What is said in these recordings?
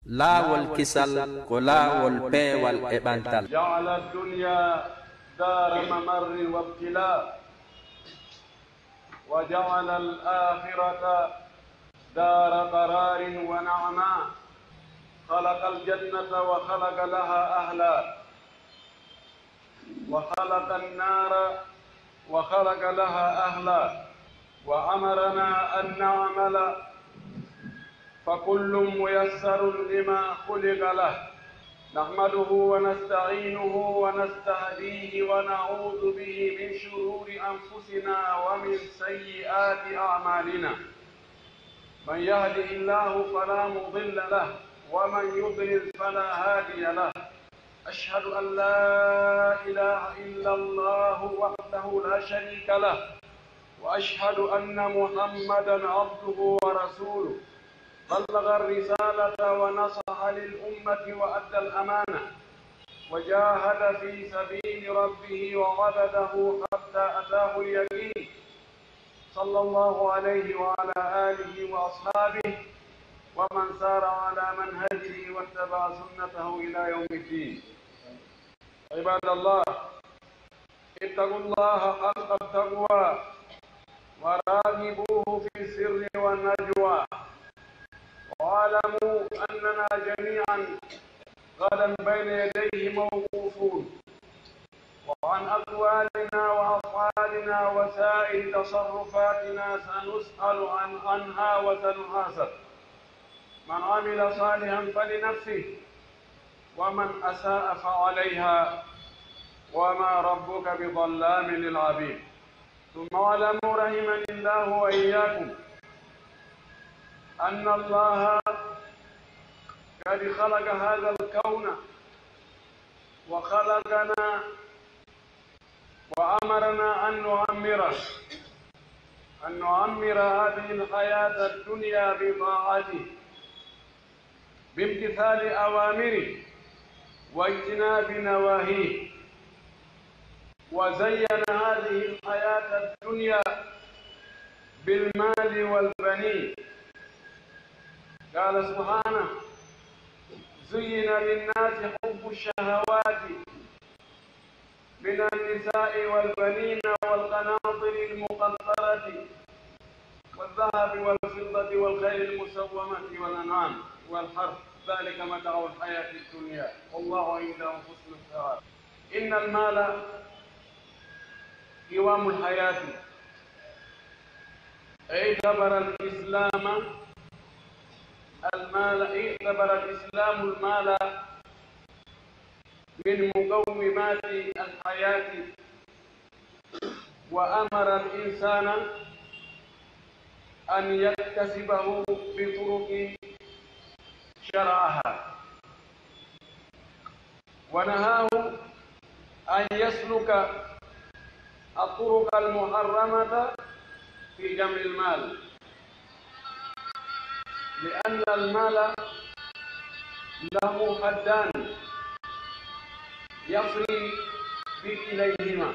لا والكسل كلا والبي والإبانتال. جعل الدنيا دار ممر وابتلاء، وجعل الآخرة دار قرار ونعماء. خلق الجنة وخلق لها أهلا، وخلق النار وخلق لها أهلا، وأمرنا أن نعمل فكل ميسر لما خلق له. نحمده ونستعينه ونستهديه ونعوذ به من شرور أنفسنا ومن سيئات أعمالنا. من يهده الله فلا مضل له، ومن يضلل فلا هادي له. أشهد أن لا إله إلا الله وحده لا شريك له، وأشهد أن محمدًا عبده ورسوله. بلغ الرسالة ونصح للأمة وأدى الأمانة، وجاهد في سبيل ربه وعبده حتى أتاه اليقين. صلى الله عليه وعلى آله وأصحابه ومن سار على منهجه واتبع سنته إلى يوم الدين. عباد الله، اتقوا الله حق التقوى وراقبوه في السر والنجوى، واعلموا أننا جميعا غدا بين يديه موقوفون، وعن أقوالنا وأفعالنا وسائر تصرفاتنا سنسأل عنها وسنحاسب. من عمل صالحا فلنفسه، ومن أساء فعليها، وما ربك بظلام للعبيد. ثم اعلموا رحمني الله وإياكم أن الله قد خلق هذا الكون وخلقنا وأمرنا أن نعمر هذه الحياة الدنيا بطاعته، بامتثال أوامره واجتناب نواهيه. وزين هذه الحياة الدنيا بالمال والبنين. قال سبحانه: زين للناس حب الشهوات من النساء والبنين والقناطر المقنطرة والذهب والفضة والخيل المسومة والأنعام والحرث، ذلك متاع الحياة الدنيا والله عنده حسن الثواب. إن المال قوام الحياة. اعتبر الإسلام المال من مقومات الحياة، وأمر الإنسان أن يكتسبه بطرق شرعها، ونهاه أن يسلك الطرق المحرمة في جمع المال، لأن المال له حدان يصل بكليهما.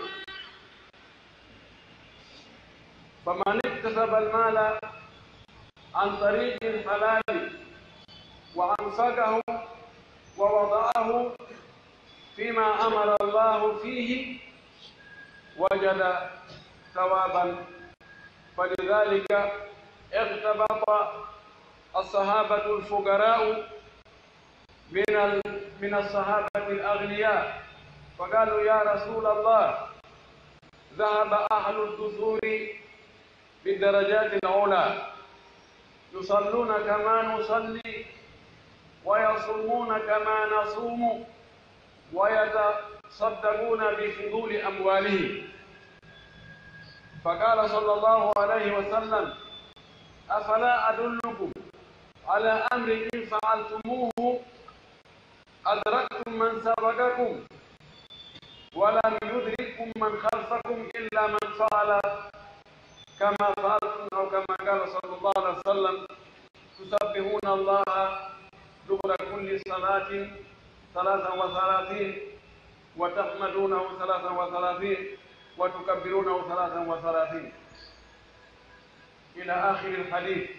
فمن اكتسب المال عن طريق الحلال وأنفقه ووضعه فيما أمر الله فيه وجد ثوابا. فلذلك اغتبط الصحابة الفقراء من الصحابة الأغنياء، فقالوا: يا رسول الله، ذهب أهل الدثور بالدرجات العلى، يصلون كما نصلي ويصومون كما نصوم ويتصدقون بفضول أموالهم. فقال صلى الله عليه وسلم: أفلا أدلكم على أمر إن فعلتموه أدركتم من سبقكم ولم يدرككم من خلفكم إلا من فعل كما فعلتم، أو كما قال صلى الله عليه وسلم: تسبحون الله دبر كل صلاة 33، وتحمدونه 33، وتكبرونه 33، إلى آخر الحديث.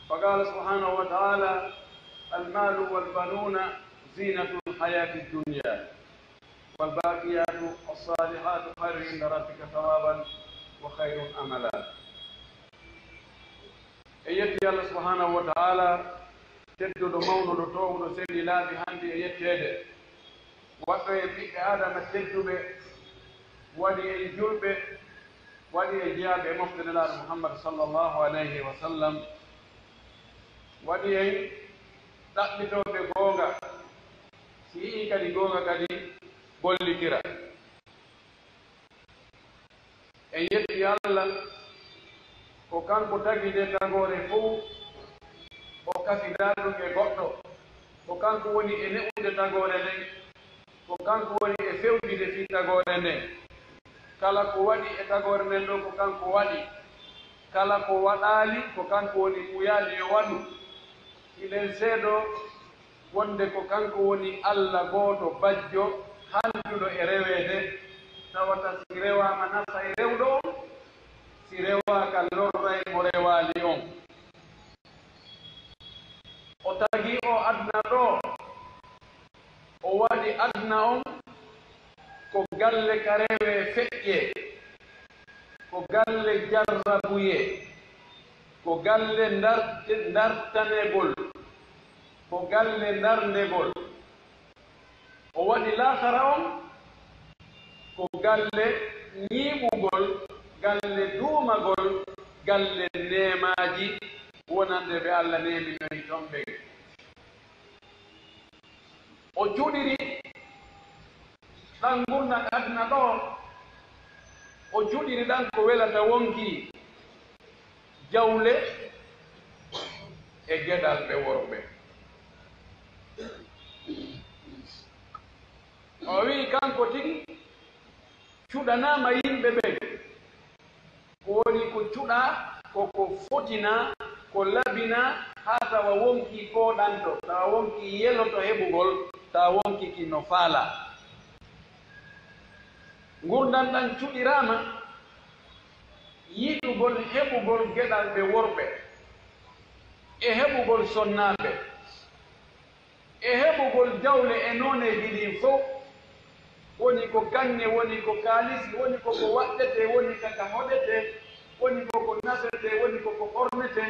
فقال سبحانه وتعالى: المال والبنون زينة الحياة الدنيا والباقيات الصالحات خير عند ربك ثوابا وخير أملا. أيتي الله سبحانه وتعالى تدد مولد طول سيد لا بهندي أيتي وفي بك آدم التدب ولي الجلب ولي الجاب مفضل الله محمد صلى الله عليه وسلم ولي تقبتو بغوغا سيئي كدي غوغا كدي bolli kira e yetti Allah ko kanko tagi de tagore fu o kasi daru ke goddo ko kanko woni e ne'ude tagore nden ko kanko woni e fewdi de fi tagore nden kala ko wadi e tagore nden do ko kanko wadi kala ko wadali ko kanko woni muyali e wadu ilen seedo wonde ko kanko woni Allah goto bajjo halduɗo e rewede tawata si rewama nasa e rewɗo on si rewaka lorra e mo rewali on o tagi o adna ɗo o waɗi adna on ko galle ka rewe feƴƴe ko galle jarrabuye ko galle dartanegol ko galle darndegol o waɗi laakara on ko galle ñiiɓugol galle duumagol galle neemaji wonande ɓe Allah neemi noyi toon ɓe o juɗiri ɗan gurna adna ɗo o juɗiri ɗan ko welata wonki jawle e geɗal ɓe worɓe o wi kanko tigi cuɗanama yimɓe ɓen ko woni ko cuɗa koko fotina ko labina ha tawa wonki koɗanto tawa wonki yeloto heɓugol tawa wonki kino faala gurdan ɗan cuɗirama yiɗugol heɓugol geɗal ɓe worɓe e heɓugol sonnaɓe e heɓugol jawle e noneji ɗin fof woni ko ganne woni ko kaalisi woni koko waɗɗete woni kaka hoɗete woni koko nasete woni koko ɓornete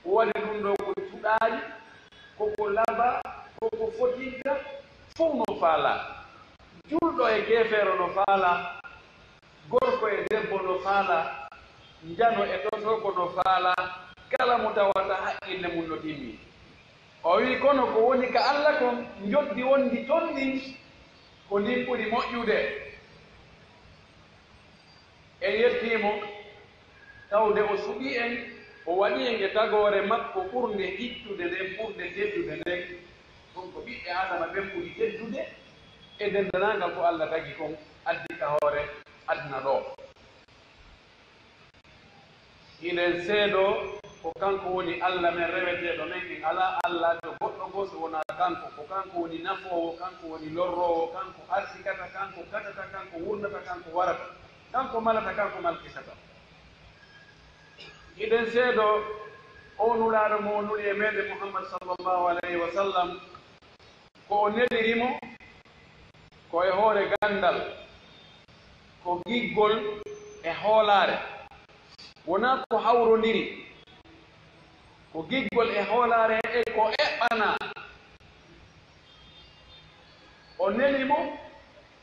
waɗi ɗum ɗo ko cuɗaali koko laba koko fotinta fof no faala julɗo e gefeero no faala gorko e debbo no faala njano e totoko no faala kala mo tawata haqqille mum no timmi o wi kono ko woni ka Allah kon joddi wondi toon ɗin ko ndin ɓuri moƴƴude en yettimo tawde o suɓi en o waɗi en e tagore makko ɓurde ittude nden ɓurde teddude nden ɗum ko ɓiɓɓe adama ɓen ɓuri teddude e dendanagal ko Allah tagi kon addi ka hoore adna ɗo inen seeɗo ko kanko woni Allah men reweteɗo men en ala Allah to goɗɗo goo so wona kanko ko kanko woni nafowo kanko woni lorrowo kanko arsikata kanko katata kanko wurnata kanko warata kanko malata kanko malkisata iɗen seeɗo o nulaɗo mo nuli e meɗe Muhammad sallllahu alayhi wa sallam ko o nelirimo ko e hoore gandal ko giggol e hoolare wona ko hawrodiri ko giggol e hoolare e ko eɓɓana o nelimo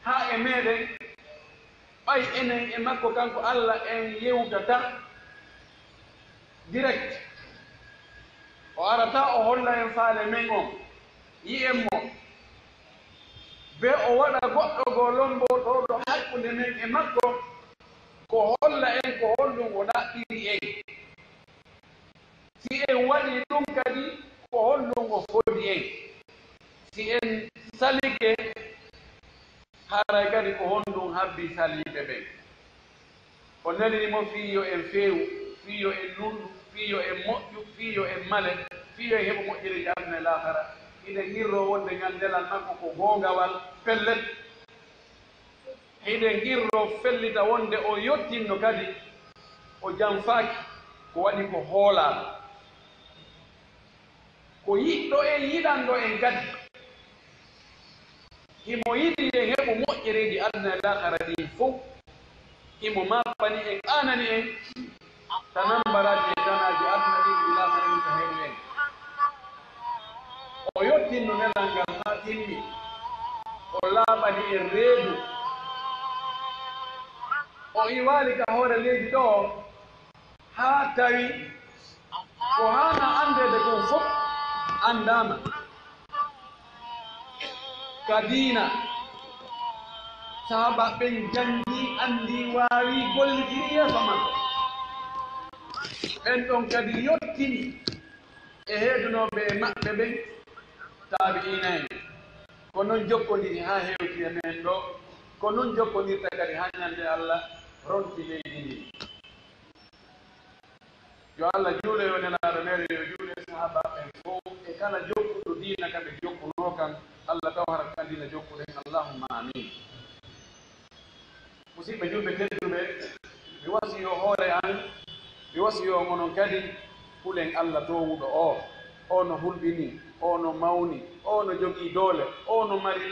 ha e meɗen ɓay enen e makko kanko Allah en yewtata direct o arata o holla en faale men on yi'en mo be o waɗa goɗɗo goo lombotoɗo hakkunde men e makko ko holla en ko hollum o ɗaɓɓiri en si en waɗi ɗum kadi ko hollum o fodi en si en salike haray kadi ko honɗum habbi saliɓe ɓen o nanimo fiyo en feewu fiyo en nunɗu fiyo en moƴƴu fiyo en male fiyo en heɓo moƴƴiri jamne lahara hiɗen girro wonde ñandelal makko ko gongawal pellet hiɗen girro fellita wonde o yottinno kadi o janfaki ko waɗi ko hoolaɗo ko yiɗɗo en yiɗanɗo en kadi himo yiɗi en heɓo moƴƴereeji aduna e lahara ɗin fof himo mappani en anani en tanambaraji e tanaji aduna ɗin ɗi lahara ɗin ko heɓu en o yottinno nelal ngal ha timmi o laaɓani en reedu o iwali ka hoore leydi ɗo haa tawi ko hana andede kon fof andama ka diina sahaba ɓen jangi andi wawi gollitini yeeso makko ɓen ɗon kadi yottini e heedunoɓe e maɓɓe ɓen taabi'ina en ko noon jokkodiri ha hewti e men ɗo ko noon jokkodirta kadi ha ñande Allah ronti leydi ndi yo Allah juule yo nelaɗo mere yo juule sahaba en fof e kala jokkuɗo diina kamɓe jokkuno kam Allah taw hara kandina jokkuɗen allahumma amin musidɓe julɓe tedduɓe mi wasiyo hoore an mi wasiyo onon kadi hulen Allah towuɗo o no hulɓini o no mawni o no jogii doole o no mari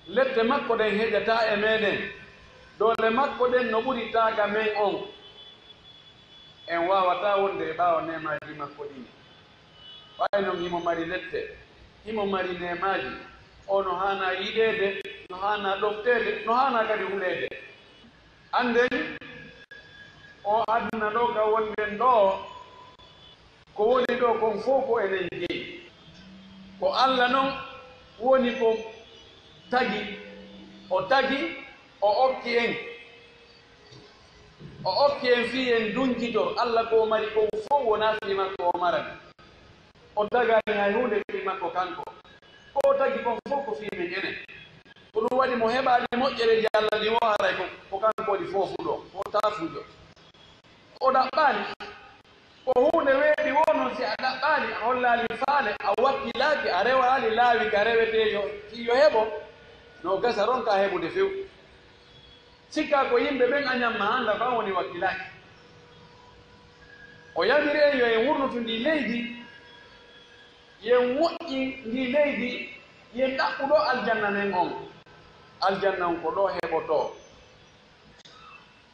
lette makko ɗen heƴata e meɗen doole makko ɗen no ɓuri taaga men on en wawata wonde e ɓaawa nemaji makko ɗin ɓaynon himo mari lette himo mari nemaji o no hana yiɗede no hana ɗoftede no hana kadi hulede anden o aduna ɗo ka wonden ɗo ko woni ɗo kon fof ko enen jeeyi ko Allah noon woni ko tagi o okki en fi en dunkito Allah ko mari ko fof wona fi makko o marani o tagani hay hunde fi makko kanko ko tagi kon fof ko fi men enen ko ɗum waɗi mo heɓaɗi moƴƴereji Allah ɗi o haray ko kanko waɗi fofuɗo o tafujo o ɗaɓɓani ko hunde weeɗi wonon si a ɗaɓɓani a hollali faale a wakkilaaki a rewali laawi ka rewete yo heɓo no gasa ronka heɓude few sikka ko yimɓe ɓen añamma anda fa woni wakkilaaki o yamiri en yo en wurnutu ndi leydi yen moƴƴi ndi leydi yen ɗaɓɓuɗo aljanna nen on aljanna on ko ɗo heɓoto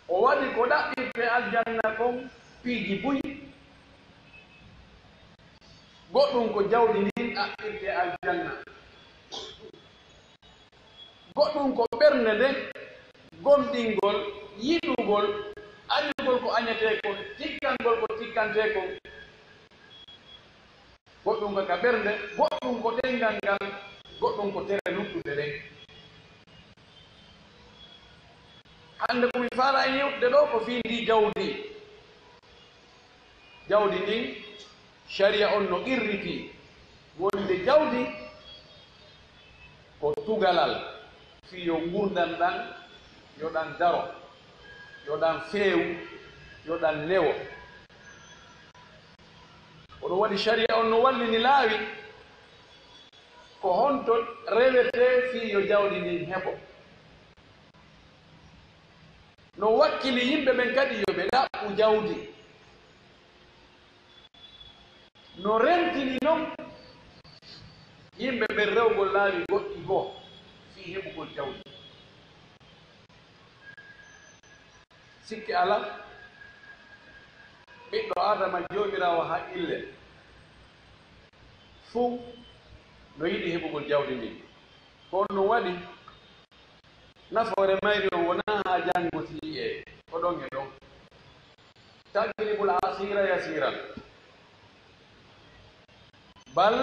o waɗi ko ɗaɓɓirte aljanna kon piiji buyi goɗɗum ko jawdi ndin ɗaɓɓirte aljanna goɗɗum ko ɓernde nden gomɗingol yiɗugol añugol ko añete kon tikkangol ko tikkante kon goɗɗum ko ka ɓernde goɗɗum ko ɗengal ngal goɗɗum ko tere luttude ɗen hande komi faala e yewtude ɗo ko fi ndi jawdi ndin sharia on no irriti wonde jawdi ko tugalal fi yo gurdan ɗan yoɗan daro yoɗan feewu yoɗan lewo oɗo waɗi sharia on no wallini laawi ko honto rewete fi yo jawdi ndin heɓo no wakkili yimɓe ɓen kadi yo ɓe ɗaɓɓu jawdi no rentini noon yimɓe ɓen rewgol laawi goɗɗi goo fi heɓugol jawdi sikki ala ɓiɗɗo adama jomirawo haqqille fuu no yiɗi heɓugol jawdi ndin ko no waɗi nafoore mayri o wona ha janngoti e ko ɗon e ɗon tagribul asira yasiran bal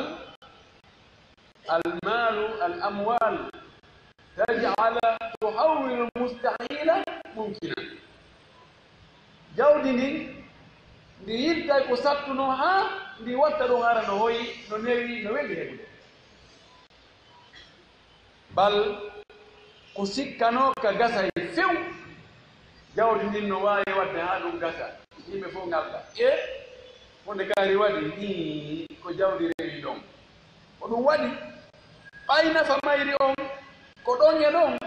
almalu al amwal tajala tuhawwilu mustahila mumkina jawdi ndin ndi yidday ko sattuno ha ndi watta ɗum ara no hoyi no newi no weli heɓude bal ko sikkano ka gasa e few jawdi ndin no wawi wadde ha ɗum gasa yimɓe fof ngalɗa wonde kaari waɗi ni ko jawdi rewi ɗon ko ɗum waɗi ɓay nafa mayri on ko ɗon e ɗon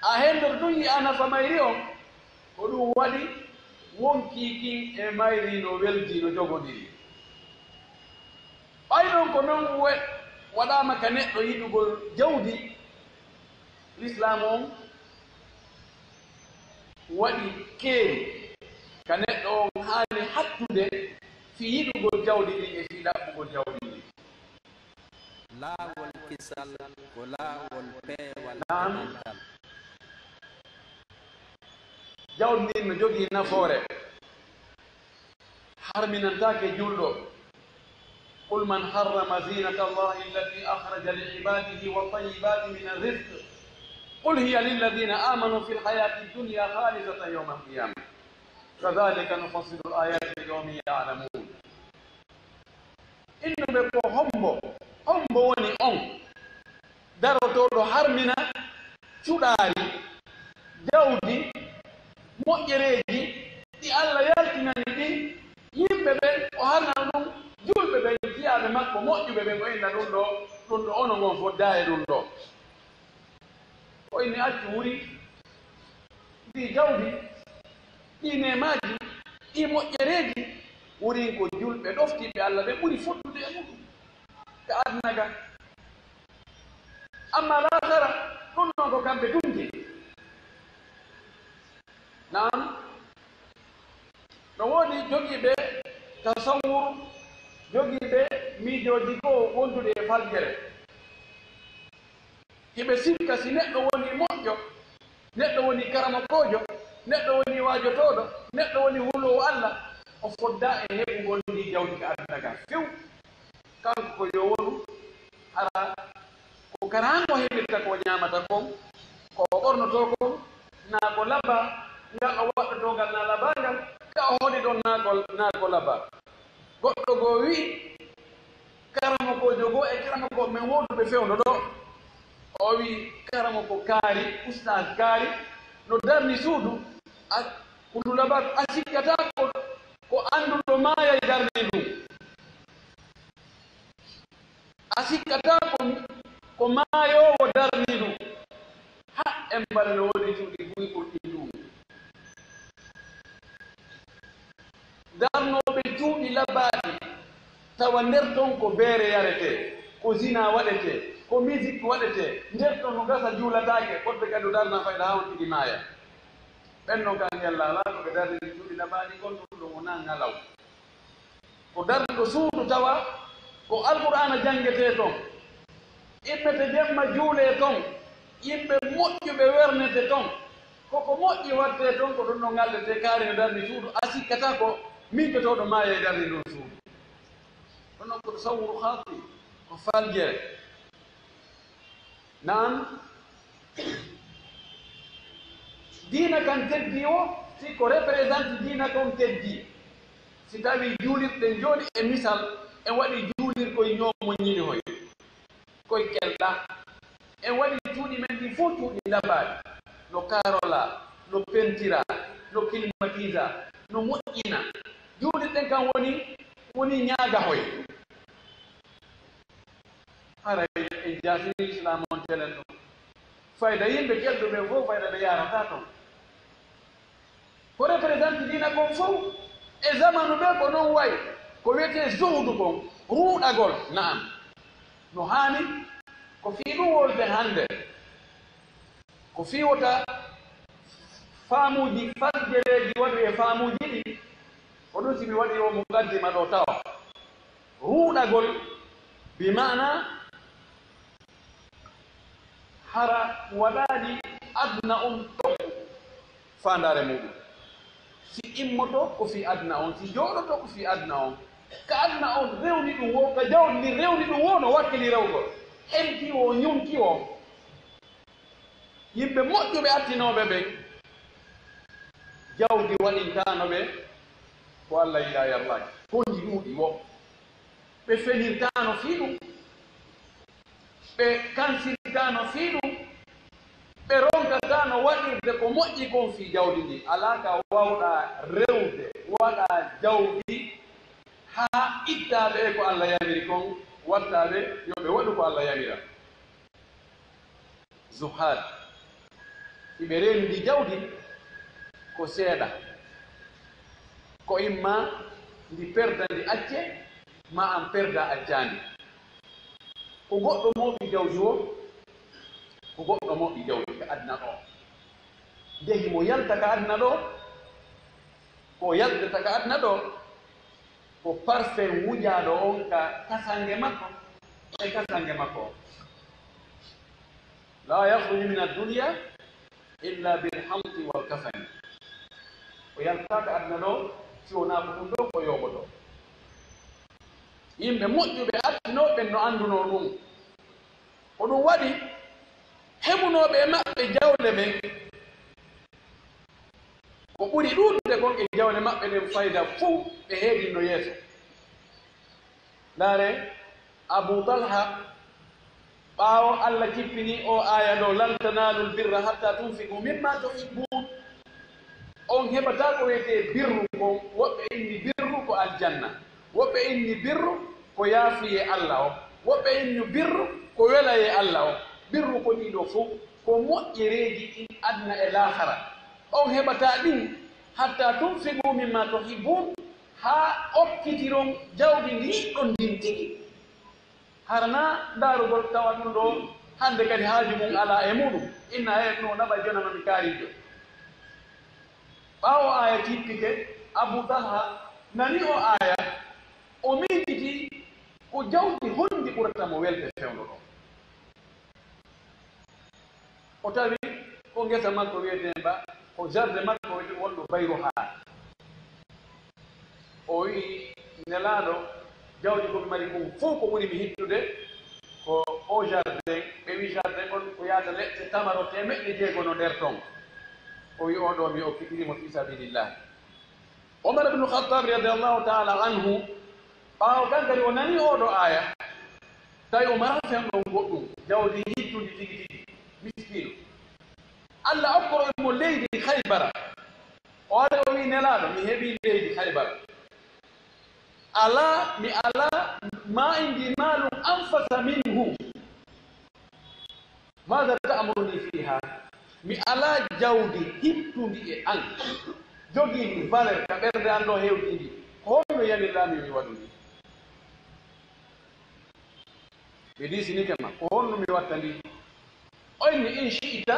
a henndor ɗum yi'a nafa mayri on ko ɗum waɗi wonkiikin e mayri no weldi no jogodiri ko non waɗama ka neɗɗo yiɗugol jawdi l'islam on waɗi keeri ka neɗɗo on haani hattude fi yiɗugol jawdi ɗin e fi ɗaɓɓugol jawdi ɗin. laawol kisal ko laawol peewal eɓantal. jawdi ndin no jogii nafoore harminantake julɗo. قل من حرم زينة الله التي أخرج لعباده والطيبات من الرزق قل هي للذين آمنوا في الحياة الدنيا خالصة يوم القيامة كذلك نفصل الآيات لقوم يعلمون. إنه بكو همبو وني daro toɗo harmina cuɗaari jawdi moƴƴereeji ɗi Allah yaltinani ɗi yimɓe ɓen o harnan ɗum julɓe ɓen jiyaaɓe makko moƴƴuɓe ɓen o inna ɗum ɗo ono ngon fodda e ɗum ɗo. o inni accu wuri ɗi jawdi ɗi nemaaji ɗi moƴƴereeji wuri ko julɓe ɗoftiɓe Allah ɓe ɓuri foddude e muɗum ka aduna ga. amma lahara ɗum noon ko kamɓe tumti. Naam, no woodi jogiiɓe tasawur, jogiiɓe miijooji goo wondude e faljere. hiɓe sikka si neɗɗo woni moƴƴo, neɗɗo woni karamakoojo, neɗɗo woni waajotooɗo, neɗɗo woni huloowo Allah, o fodda e heɓugol ndi jawdi ka aduna ka few. kanko ko yo wonu hara ko karango heɓirta ko ñamata kon, ko ɓornoto kon, naa ko laba ngal o waɗɗoto ngal na labangal, ka o hoɗi ɗon naa ko laba. goɗɗo goo wi karamo kojo goo e karamo ko men woduɓe fewno ɗo, o wi karamo ko kaari ustad kaari no darni suudu kundu laba a sikkata ko annduɗo maaya e darni ɗum, a sikkata ko maayowo darni ɗum. ha en mbala no woodi cuuɗi guyɓurɗi ɗum darnoɓe cuuɗi labaaɗi tawa nder ton ko beere yarete, ko zina waɗete, ko musique waɗete, nder ton no gasa juulatake, woɓɓe kadi o darna fayda ha on ɗiɗi maaya. ɓen no kan yalla ala ko ɓe darniri cuuɗi labaaɗi gon ɗum ɗo wona ngalaw. ko darnuɗo suudu tawa ko alqur'ana jangete ton, immete jemma juule ton, yimɓe moƴƴuɓe wernete ton, koko moƴƴi watte ton ko ɗum ɗo ngaldete kaari no darni suudu, a sikkata ko miijotoɗo maaya e darni ɗon suudu. ɗon noon ko tasawuru haati, ko faljere. Naam, diina kan teddi o si ko représente diina kon teddi, si tawi juulirɗen jooɗi e misal en waɗi juulirkoye ñoomo ñiɗi hoy koye kelɗa, en waɗi cuuɗi men ɗi fof cuuɗi labaaɗi, no karola, no pentira, no climatisa, no moƴƴina. juulirɗen kan woni ñaaga hoy. haray en jaafiri islam on telen ɗum, fayda yimɓe kelɗuɓe fof fayda ɓe yarata toon, ko représente dina kon fof e zamanu ɓe ko noon wayi, ko wiyete zuhdu kon ruuɗagol. naam, no haani ko fii ɗum wolde hannde, ko fiiwota faamuuji faljereeji waɗu e faamuuji ɗi, ko ɗum simi waɗi o mo gaddima ɗo tawa ruuɗagol bi maana hara waɗaaɗi aduna on tokku faandaare muɗum. si immoto ko fii aduna on, si jooɗoto ko fii aduna on, ka aduna on rewni ɗum wo, ka jawdi ndi rewni ɗum wo no wakkili rewgol, hemti o ñunki o. yimɓe moƴƴuɓe attinooɓe ɓen jawdi waɗintano ɓe ko Allah yiɗa yallaaki, konji ɗuuɗi wo, ɓe felirtano fii ɗum, ɓe kansirtano fii ɗum, ɓe ronkatano waɗirde ko moƴƴi kon fii jawdi ndi. alaa ka wawɗa rewde waɗa jawdi haa ittaaɓe e ko Allah yamiri kon, wattaaɓe yo ɓe waɗu ko Allah yamira. zuhad iɓe rendi jawdi ko seeɗa, ko imma ndi perda ndi acce, ma an perda accandi. ko goɗɗo moɓi jawdi o ko goɗɗo moɓi jawdi ka adna ɗo ndehi mo yalta ka adna ɗo ko yaltata ka adna ɗo ko parfum wujaɗo on ka kasange makko e kasange makko la yakhruju min ad-dunya illa bilhamti wal kafani o yaltaka adna ɗo si wona ko ɗum ɗo ko yoɓoto yimɓe moƴƴuɓe attinoɓe no annduno ɗum ko ɗum waɗi heɓunoɓe e maɓɓe jawle ɓen ko ɓuri ɗuɗde kon e jawle maɓɓe ɗen fayda fuu ɓe heedinno yeeso ndaare Abu Talha ɓaawo Allah jippini o aya ɗo lan tanalul birra hatta tunfiqu mimma tuhibbun on heɓata ko wiyete birru ko woɓɓe inni birru ko aljanna woɓɓe inni birru ko yaafiye Allah o woɓɓe inni birru ko welaye Allah o birru ko ɗiɗo fof ko moƴƴereeji ɗin adna e lahara on heɓata ɗin hatta tunfiqu mimma tuhibbun ha okkitiron jawdi ndiɗɗon ndin tigi harna darugol tawa ɗum ɗo hande kadi haaju mum ala e muɗum inna he no naɓa jonama mi kaarijo ɓaawo aya tippike Abu Talha nani o aya o miijiti ko jawdi honndi ɓurata mo welde fewndo ɗo o tawi ko ngesa makko wiyete ba ko jarde makko wiyete wonɗo bayro haa o wii nelaaɗo jawdi komi mari kon fof ko ɓuri mi hittude ko o jardin ɓe wi jardin on ko yaata leɗɗe tamaro temeɗɗe jeegono nder ton o wi oɗo mi okkitirimo fi sabilillah Omar ibn Khattab radiallahu taala anhu ɓaawo kan kadi o nani oɗo aya tawi o mara femɗon goɗɗum jawdi hittundi tigi tigi miskino Allah okkoro mo leydi Haybara o ari o wi nelaaɗo mi heɓi leydi Haybara ala mi ala ma indi malum anfasa minhu mada ta'muruni fiha mi ala jawdi hittundi e an jogiimi valeur ka ɓerde an ɗo hewtindi ko honno yani laami mi waɗu ni ɓe disinike ma ko honno mi watta ndi oyni in shi'ita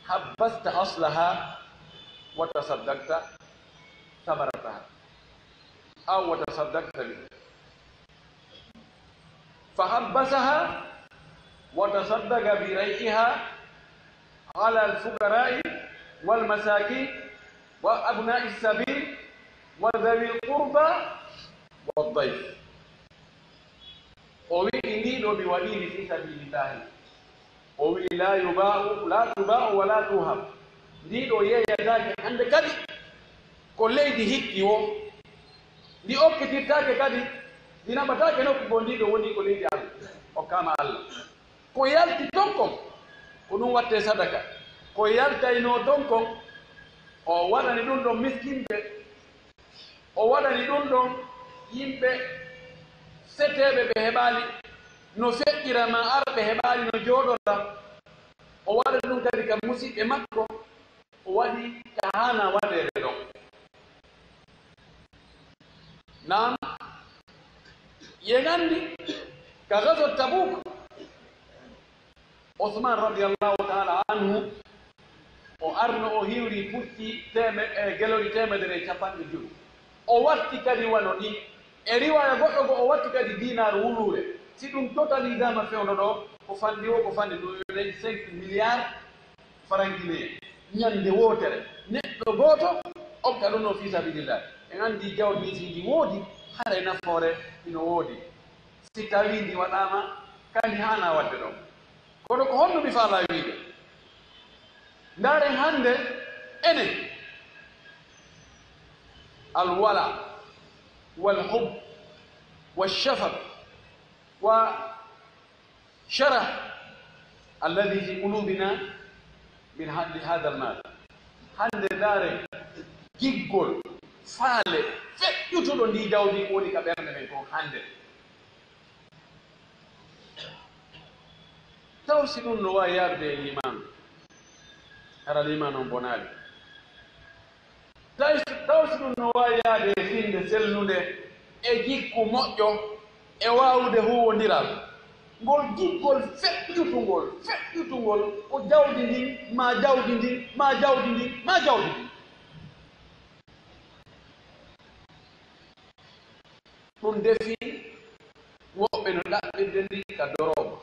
habbasta aslaha wa tasaddaqta sabarataha أو وتصدقت به فحبسها وتصدق بريئها على الفقراء والمساكين وأبناء السبيل وذوي القربى والضيف أوي إني لو بولي في سبيل الله أوي لا تباع ولا توهب دي لو يجاك عند كذي كل دي هيك يوم ndi okkitirtaake kadi ndi naɓataake nokku bo ndi ɗo woni ko leydi Allah o kama Allah ko yalti ton kon ko ɗum watte sadaka ko yaltayno ton kon o waɗani ɗum ɗon miskinɓe o waɗani ɗum ɗon yimɓe seteɓe ɓe heɓaali no feƴƴira ma arɓe heɓaali no jooɗora o waɗani ɗum kadi ka musidɓe makko o waɗi ka hana waɗede ɗon Naam yegandi ka gazo Tabuk Uthman radiyallahu ta'ala anhu o arno o hiwri futti gelori temedere capanɗe joyi o watti kadi wano ɗi e riwaya goɗɗo go o watti kadi dinar wulure si ɗum totalisama fewno ɗo ko fandi o ko fandi ɗum 5 milliards franc guinéen ñande wotere neɗɗo gooto okka ɗum no fi sabilillah en andi jawdi siji woodi hare nafoore ino woodi si tawi ndi waɗama kandi hana wadde ɗon kono ko honno mi faala wiide ndaren hande enen alwala walhub والشفق وشرح الذي في قلوبنا من هذا المال hande ndaren jiggol faale feƴƴutuɗo ndi jawdi woni ka ɓernde men kon hande taw si ɗum no wawi yarde e limanu hara limanu on bonaali taw si ɗum no wawi yaade e finde sellude e jikku moƴƴo e waawude huwondiral ngol giggol feƴƴutungol ko jawdi ndin ma jawdi ndin ma jawdi ndin ma jawdi ndin ɗum defi woɓɓe no ɗaɓɓirde ndi ka doroba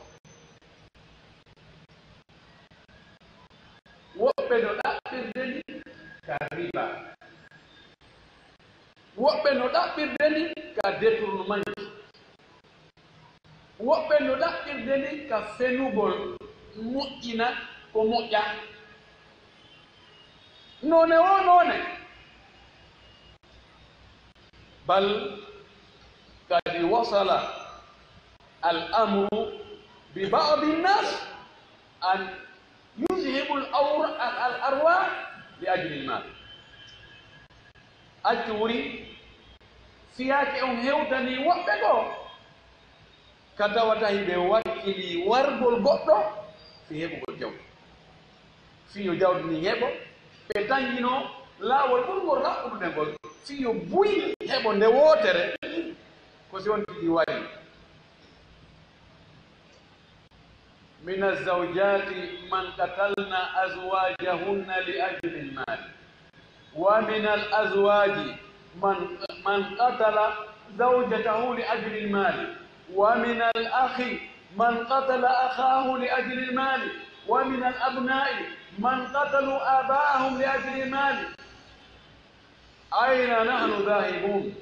woɓɓe no ɗaɓɓirde ndi ka riba woɓɓe no ɗaɓɓirde ndi ka détournement woɓɓe no ɗaɓɓirde ndi ka fenugol moƴƴina ko moƴƴa none o none bal kadi wasala al amru bi ba'di nnas an yuzhibu al arwah li ajli al mal accu wuri fiyaake on hewtani woɓɓe ɗo ka tawata hiɓe wakkili wargol goɗɗo fi heɓugol jawdi fiyo jawdi ndi heɓo ɓe tangino laawol ɓurgol raɓɓuɗude ngol fiyo buyi heɓo nde wootere ko si on tiɗi wari min azawjati man qatalna azwajahunna li ajli lmal wa min al azwaji man qatala zawjatahu li ajli lmal wa min al akhi man qatala akhahu li ajli lmal wa min al abna'i man qatalu aba'ahum li ajli lmal ayna nahnu dhahibun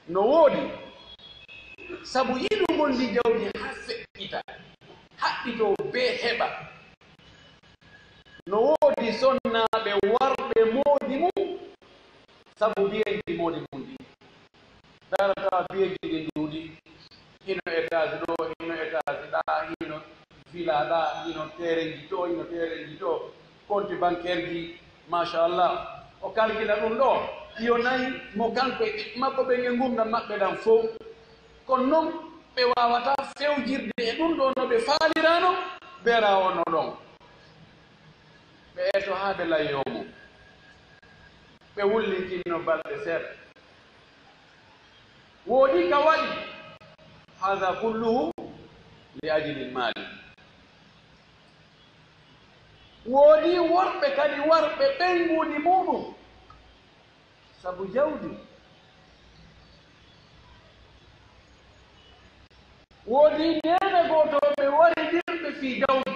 no woodi sabu yiɗugol ndi jawdi ha feƴƴita haɓɓito be heɓa no woodi sonnaaɓe warɓe moodi mum sabu biyeji moodi mum ɗi darata biyeji ɗi nduuɗi hino étage ɗo hino étage ɗa hino villa ɗa hino terenji to hino terenji to compte bancaire ji machallah o calcula ɗum ɗo yo nayi mo kanko e makko ɓe nge gurdam maɓɓe ɗam fof kono noon ɓe wawata fewjirde e ɗum ɗo no ɓe faalirano beera wonno ɗon ɓe eto haa ɓe layyomo ɓe wullintinno balɗe seeɗa woodi ka waɗi hada kulluhu li ajli lmali woodi worɓe kadi warɓe ɓenguɗi muɗum sabu jawdi woodi nene gotoɓe waridirɓe fi jawdi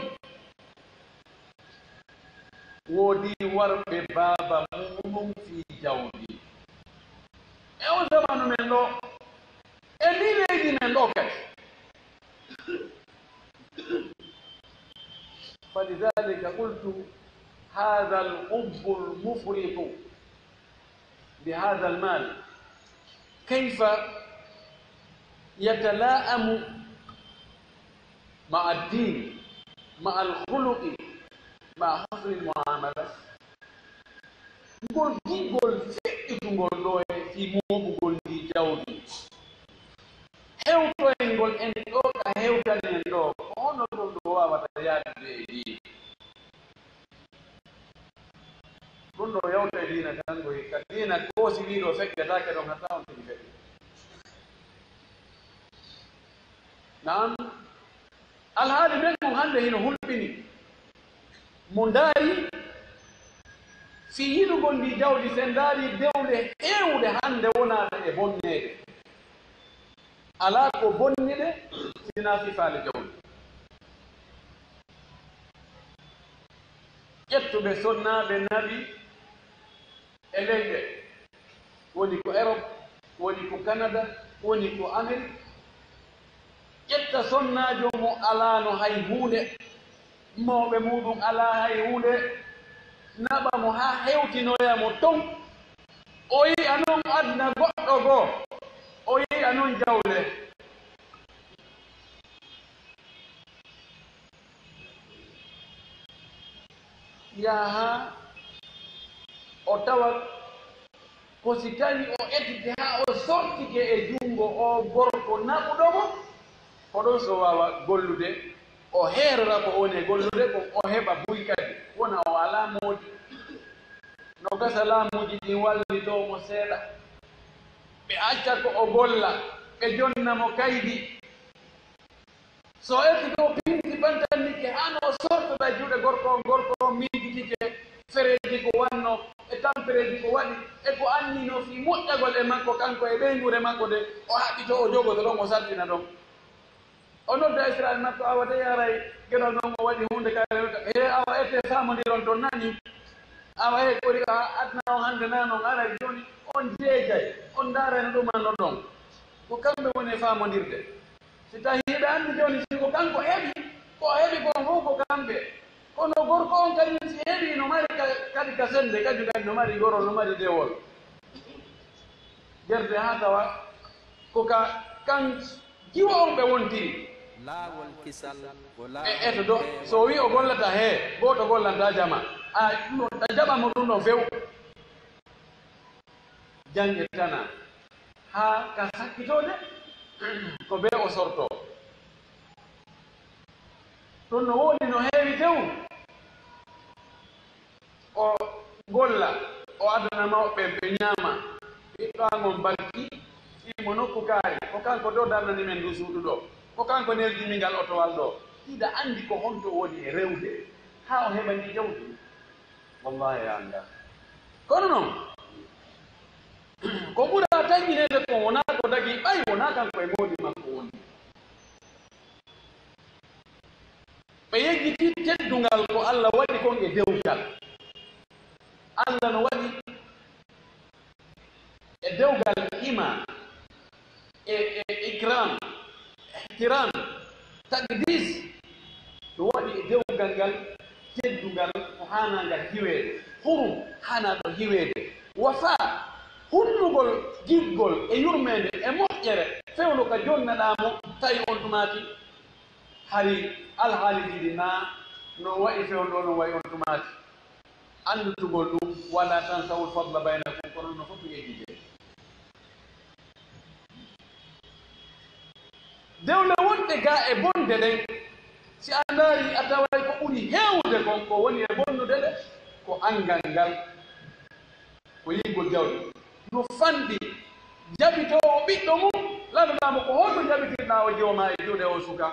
woodi warɓe baaba muɗum fi jawdi e o zamanu men ɗo e ndi leydi men ɗo kadi falidhalika qultu hadha alhubbu almufritu بهذا المال كيف يتلائم مع الدين مع الخلق مع حسن المعاملة ngol gigol feƴƴutugol ɗo e fi moɓugol ndi jawdi hewtoyngol en ɗo ka hewtani en ɗo hono ɗum ɗo wawata yaadude e diina ɗum ɗo yewta e diina tan koy ka diina koosi wiiɗo feƴƴatake ɗon hatta on tigi feƴƴi naam alhaali men ɗum hannde hino hulɓini mo ndaari fi yiɗugol ndi jawdi sen ndaari dewle heewde hannde wonaade e bonneede alaa ko bonniɗe sina fifaale jawdi ƴettuɓe sonnaaɓe nabi e leyɗe woni ko Europe woni ko Canada woni ko Amérique ƴetta sonnaajo mo alaano hay huunde mawɓe muɗum alaa hay huunde naɓa mo haa hewtinoya mo ton o yi'a noon adna goɗɗo goo o yi'a noon jawle yaha o tawa ko si tawi o ettite haa o sortike e junngo o gorko naɓuɗomo ko ɗon so wawa gollude o heerora ko woni e gollude ko o heɓa buy kadi wona o alaa moodi no gasa laamuji ɗin wallitomo seeɗa ɓe acca ko o golla ɓe jonnamo kaydi so etti ko pinti bantannike hano sortoɗa juuɗe gorko o miijitike fereji ko wanno e tampereji ko waɗi e ko annino fi moƴƴagol e makko kanko e ɓeygure makko de o haɓɓito o jogoto ɗon o saltina ɗon o nodda Israel makko awa de yaray geɗol ɗon o waɗi hunde kare e awa ete famodiron to nani awa he kori adna o hande nanon ara joni on jeejay on dareno ɗumanno ɗon ko kamɓe woni e famodirde si tawi ɓe anndi joni siko kanko heɓi ko heɓi kon fof ko kamɓe kono gorko on kadi si heɓi no mari kadi ka sende kadi no mari gorol no mari dewol jerde ha tawa ko ka kan jiwo on ɓe wontiri laawol kisal ko eto do so wi o gollata he goto gollanta jama a ɗum ɗa jaɓamo ɗum ɗo few jange tana ha ka sakkitode ko be o sorto ɗum no woodi no heewi tew o golla o adana mawɓe ɓe ñaama ɓiɗɗo angon barki imo nokku kaari ko kanko do darnani men ndu suudu ɗo ko kanko nerdimingal otowal ɗo tiɗa anndi ko honto woni e rewde ha o heɓani jawdi wallahi anda kono noon ko ɓura taƴƴinede ko wona ko dagi ɓay wona kanko e moodi makko woni ɓe yeggiti teddungal ko Allah waɗi kon e dewgal Allah no waɗi e dewgal ima e ikram ihtiram taqdis no waɗi e dewgal ngal teddungal ko hanangal hiweede hurum hanaɗo hiweede wafa hunnugol giggol e yurmede e moƴƴere fewno ka jonnaɗamo tawi on tumati hari alhaaliji ɗi na no wayi fewno no wayi on tumati andutugol ɗum wala tan sawul fadla baynakum kono no fof yeggide dewle wonɗe ga e bonde ɗen si a ndaari a taway ko ɓuri heewde kon ko woni e bonnude ɗe ko angal ngal ko yiggol jawɗi no fanɗi jabitowo ɓiɗɗo mum lanndamo ko holto jabitirɗa o jewma e juuɗe o suka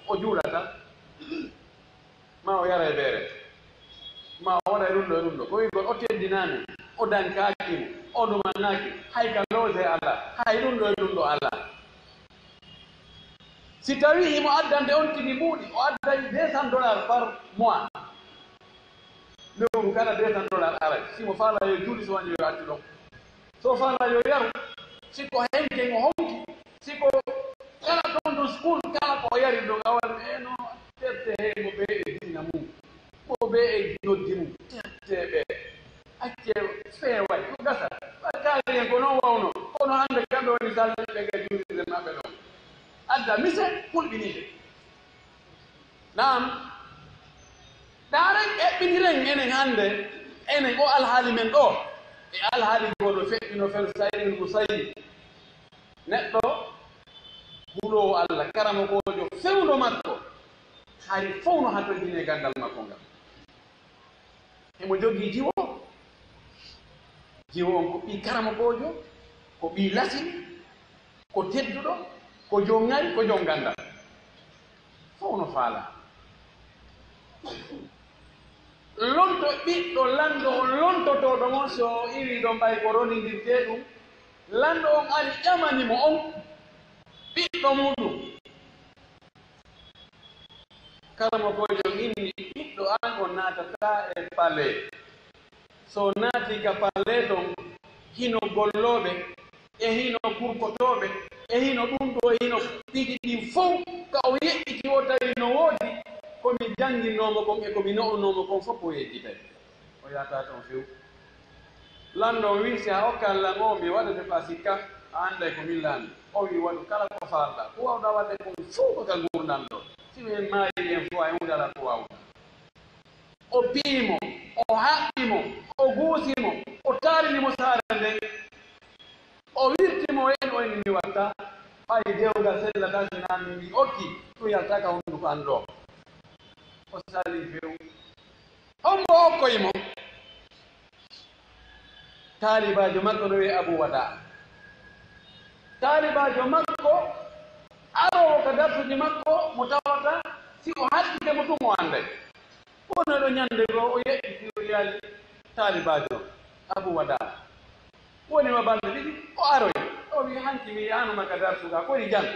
o juuɗata ma o yara e ɓeere ma o waɗa e ɗum ɗo e ɗum ɗo ko wigol o teddinani o dankakimo o ɗumannaki hay ka loose Allah hay ɗum ɗo e ɗum ɗo Allah si tawi imo addande on tigi ɓuuɗi o adday $200 par mois lewru kala $200 aray simo faala yo juuɗi so wañi yo accu ɗon so faala yo yaru siko henken o honki siko kala ɗon ɗo school kala ko yari ɗon awal no terte he mo ɓe e dina mum mo ɓe e noddi mum terteɓe acce feeway ɗum gasa kaali hen ko noon wawno kono hannde kamɓe woni salliɓe ga juuɗiɗe maɓɓe ɗon adda mise pulɓinide naam ɗaren eɓɓiniren enen hannde enen o alhaali men ɗo e alhaali goɗo feƴƴino fel sayrin ko sayi neɗɗo huuɗowo Allah karama kojo fewno makko hay fof no hatojine gandal makko ngal emo jogii jiwo on ko ɓi karama kojo ko ɓi lasini ko tedduɗo ko jom ngari ko jom gandal fof no faala lonto ɓiɗɗo lanndo on lontotoɗo mon so iwi ɗon ɓay ko ronindirte ɗum lanndo on ari ƴamanimo on ɓiɗɗo muɗum karama kojo inni ɓiɗɗo an o naatata e pale so naati ka pale ɗon hino gollooɓe e hino kurkotoɓe e hino ɗum ɗo e hino ɗiɗi ɗin fof ka o yeƴƴiti o tawi no woodi komi jannginnomo kon e komi no'unomo kon fof o yeƴƴitay o yata toon few lanndo wi si a hokka Allah o mi waɗate pa sikka a annday ko min laami o wi waɗu kala ko faalɗa ko wawɗa waɗde kon fof ko ka gurdam ɗo si min maayi en fof a hundala ko wawɗa o piimo o haɓɓimo o guusimo o taarinimo saare nden o wirtimo en o eni mi watta ɓay dewgal sellata sinami mbi okki ɗum yalta ka hunnduko an ɗo o sali few hombo okkoymo taalibajo makko ɗo wi Abou Wada taalibajo makko makko aro ka darsuji makko mo tawata si o hakkite mo ɗum o anday wono ɗo ñande go o yeɗɗiti o yaali talibajo Abou Wada wonima balɗe ɗiɗi o aroy o wi hanki mi yanuma ka darsuga koye jang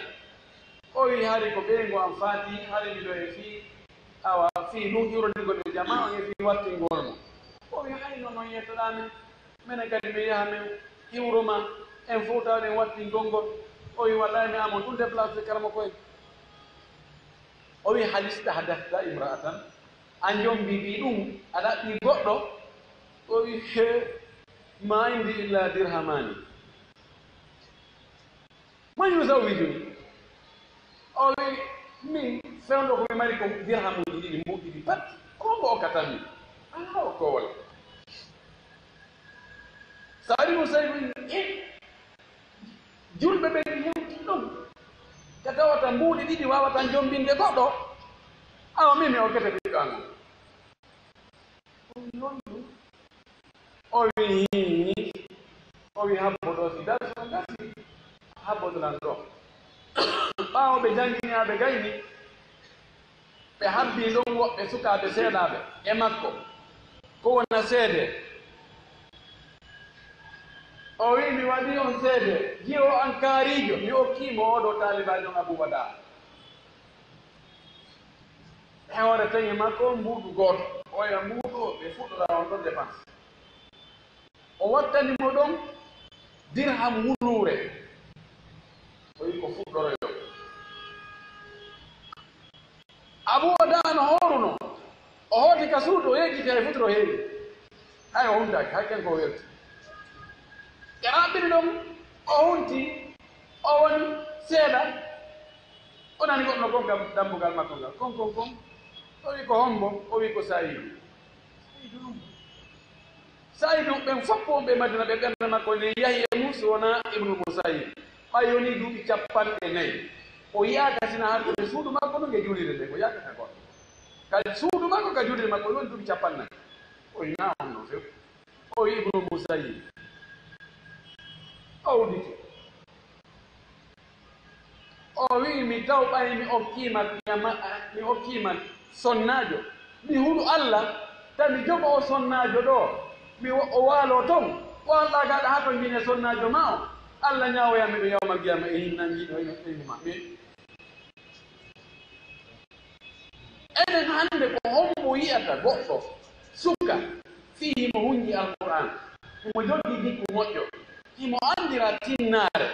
o wi hari ko ɓeygo am faati hari miɗo e fii awa fii nuhirodirgo ɓe jama on e fii wattingol mo o wi hayno noon yettoɗamin minen kadi mi yaha min hiwroma en fof tawɗen wattingol ngol o wi wallahi mi amon ɗum déplacé karama koye o wi halista hadafta imra'atan a jombi mbi ɗum aɗa ɗi goɗɗo o wi he ma indi illa dirhamani man yusawijuni o wi min fewndo komi mari ko dirhamuji ɗiɗi mbuɗɗiɗi pat kongo okkatanmi ala o kowol sa ari mo sawi julɓe ɓe hewti ɗum te tawata mbuuɗi ɗiɗi wawata jombinde goɗɗo awa min mi okkete ɓiɗɗo an o wi habbo ɗo si darso gasi habbotolan ɗo ɓaawo ɓe jannginaɓe gayni ɓe habbi ɗon woɓɓe sukaaɓe seeɗaaɓe e makko ko wona seede o wi mi waɗi on seede jiyo an kaariijo mi okkiimo oɗo taalibajo Abou Wada hewre tawi makko mbuuɗu gooto oya mbuuɗu o ɓe fuɗɗora on ɗon dépense o wattanimo ɗon dirham wuluure o wi ko fuɗɗoroyo Abou Wada no hooruno o hooti ka suudu o yejjiti hay futuro heewi hay o huntaki hay ken ko welti ɓe raɓɓiri ɗon o hunti o woni seeɗa o nani goɗɗo kon kam dambugal makko ngal kon o wi ko hombo o wi ko Saydou Saydou ɓen fof on ɓe Madina ɓe ɓernde makko nde yahi e mum so wona Ibnu Musayyib ɓay yoni duuɓi 4 o yaaka sina hartude suudu makko no nge julire nde ko yaakata goɗɗo kadi suudu makko ka julire makko woni duuɓi 4 o wi na on no few o wi Ibnu Musayyib o uditi o wi mi taw ɓay mi okkima sonnaajo mi huɗu Allah tan mi jogo o sonnaajo ɗo o waalo toon walɗa gaɗa ha to jine sonnaajo ma o Allah ñawoyami ɗo yawmal qiyama e hinnanjiɗo eno ɓeyduma enen hannde ko hombo yiyata goɗɗo suka fii himo hunji alquran himo joggi dikku moƴƴo himo andira tinnaare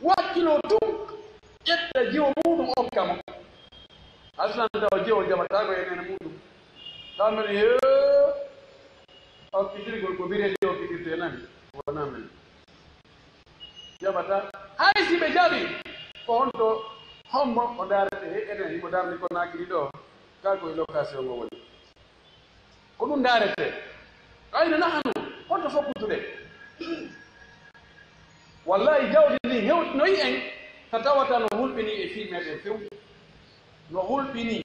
wakkilo tun ƴetta jiwo muɗum okka mo aslanta o jiwo jaɓataako e nene muɗum tamen he okkitirgol ko birete okkitirte nani wona men jaɓata hay si ɓe jaɓi ko honto hombo o darete he enen himo darni ko nakiri ɗo ka koye location ngo woni ko ɗum darete ayno nahanu honto fokkutude wallahi jawdi ndi hewtinoyi en ta tawata no hulɓini e fii meɗen few no hulɓini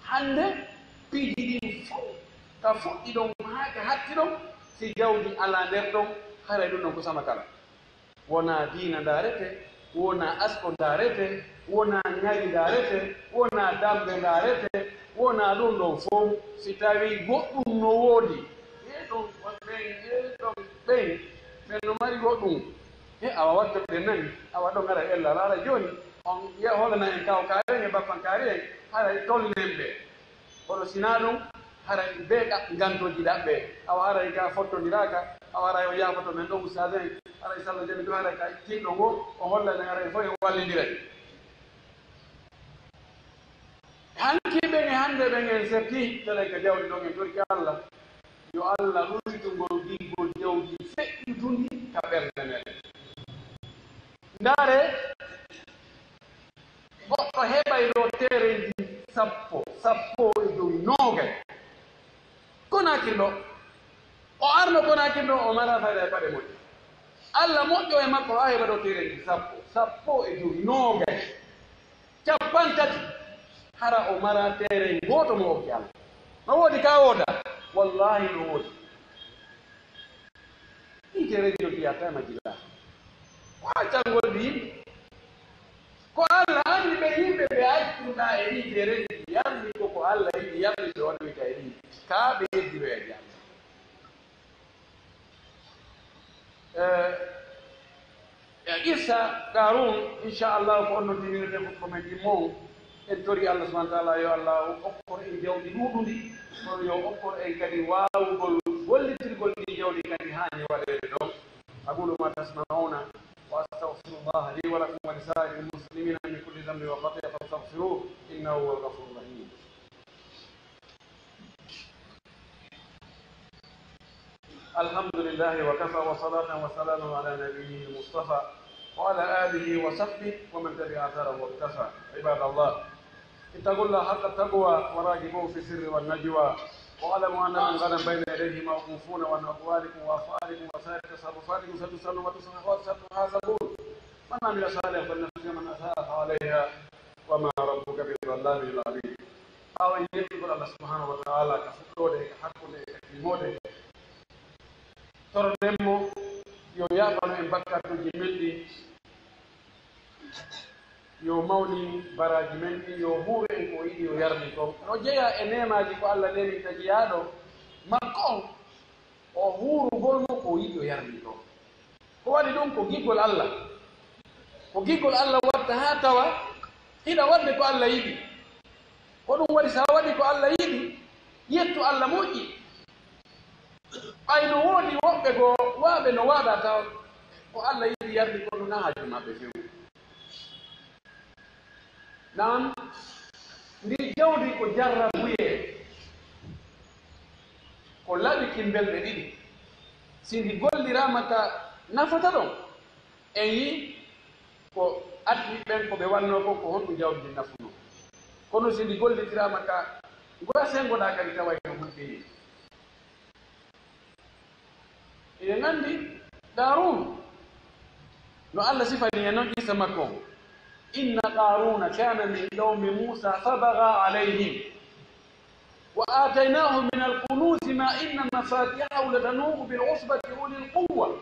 hannde piiji ɗin fof ka fuɗɗi ɗon haake hatti ɗon si jawdi ala nder ɗon haray ɗum ɗon ko sama kala wona diina darete wona asko darete wona ñari darete wona dambe darete wona ɗum ɗon fof si tawi goɗɗum no woodi ɗon ɓen no mari goɗɗum awa wattoɓe nani awa ɗon gara ella raara joni on holana en kaw kaari en e bappan kaari en haray tolnen ɓe kono sina ɗum haray ɓe gantoji ɗaɓɓe awa haray ka fottodiraka awa haray o yafoto men ɗo oustade en haray sallah jami ɗo haray ka tinɗo ngo o hollane haray fof en wallidiray hankiɓen e hannde ɓen en serti tele ko jawdi ɗon en torki Allah yo Allah ruytugol ɗingol jawdi feƴƴitundi ka ɓernde meɗen ndaare goɗɗo heɓay ɗo tereji sappo e dow noogay Konakiri ɗo o arno Konakiri ɗo o mara fayda e paɗe moƴƴe Allah moƴƴo e makko ha heɓa ɗo tereji sappo e dow noogay 50 hara o mara tere goto mo okki Allah no woodi ka wooda wallahi no woodi ɗi tereji ɗo mbiyata majjila ha cangol ɗi yimɓe yere yarni ko Allah yi yarni do woni kayri ka be yeddi be yarni ya isa Qarun inshallah ko onno dinirde ko men di mo en tori Allah subhanahu wa ta'ala yo Allah okkor en jawdi dududi kono yo okkor en kadi waawugol gollitirgol di jawdi kadi hani wadede do aqulu ma tasma'una wa astaghfirullah li wa lakum wa lisa'iril muslimina min kulli dhanbin wa khati'atin fastaghfiruhu innahu huwal ghafurur rahim. Alhamdulillah wa kafa wa salatan wa salamun ala nabiyyil mustafa wa ala alihi wa sahbihi wa man tabi'a atharahu wa iktafa. Ibadallah, ittaqullaha haqqa taqwa wa rajibuhu fi sirri wan najwa واعلموا انكم غدا بين يديه موقوفون وان اقوالكم وافعالكم وسائر تصرفاتكم ستسالون وتحاسبون من عمل صالحا فلنفسه من اساء عليها وما ربك بظلام للعبيد. او يقول الله سبحانه وتعالى كفكوده كحكوده كلموده ترنمو yo yafano en bakkatuji melɗi yo mawni baraji men ɗi yo huure en ko yiɗi yo yarni ko no jeeya e nemaji ko Allah nemi tagi yaaɗo makko on o huurugol mo ko yiɗi yo yarni ko ko waɗi ɗum ko giggol Allah watta ha tawa hiɗa wadde ko Allah yiɗi ko ɗum waɗi sa waɗi ko Allah yiɗi yettu Allah moƴƴi ɓayno woodi woɓɓe go waaɓe no waaɗa taw ko Allah yiɗi yarni ko ɗum na haaju maɓɓe few. Nan ndi jawdi ko jarra buye ko laɓi kimbelɓe ɗiɗi si ndi gollirama ka nafata ɗon en yi ko addi ɓen ko ɓe wanno ko ko honɗum jawdi ndi nafuno kono si ndi gollitirama ka goya sengoɗa kadi tawa no hulɓini eɗen nganndi Qarun no Allah sifani e noon isa makko on إن قارون كان من قوم موسى فبغى عليهم وآتيناه من الكنوز ما إن مفاتيحه لتنوء بالعصبة أولي القوة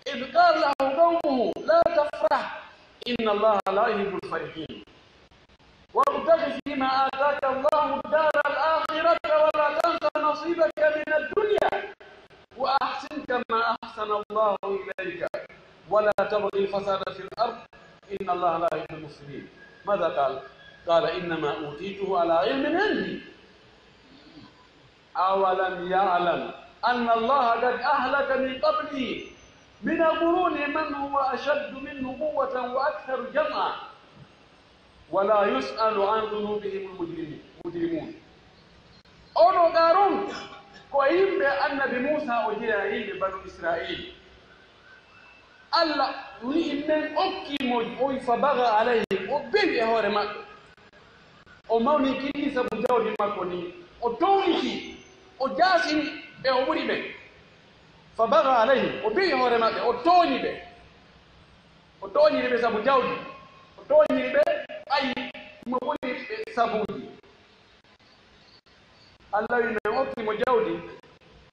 إذ قال له قومه لا تفرح إن الله لا يحب الفرحين وابتغ فيما آتاك الله الدار الآخرة ولا تنس نصيبك من الدنيا وأحسن كما أحسن الله إليك ولا تبغي الفساد في الأرض إن الله لا يحب المفسدين. ماذا قال؟ قال إنما أوتيته على علم عندي أولم يعلم أن الله قد أهلك من قبله من القرون من هو أشد منه قوة وأكثر جمعا ولا يسأل عن ذنوبهم المجرمون. أولو قارون كويم النبي موسى وجاهين بنو إسرائيل Allah ni men okki mo oy fabaga alayhi o bewi e hoore makko o mawni kini sabu jawdi makko ni o downiti o jaasini ɓe o ɓuri ɓe fabaga alayhi o bewi e hoore maɓɓe o tooñiri ɓe sabu jawdi o tooñiri ɓe ɓayi mo ɓuri ɓe sabuji Allah wi men okki mo jawdi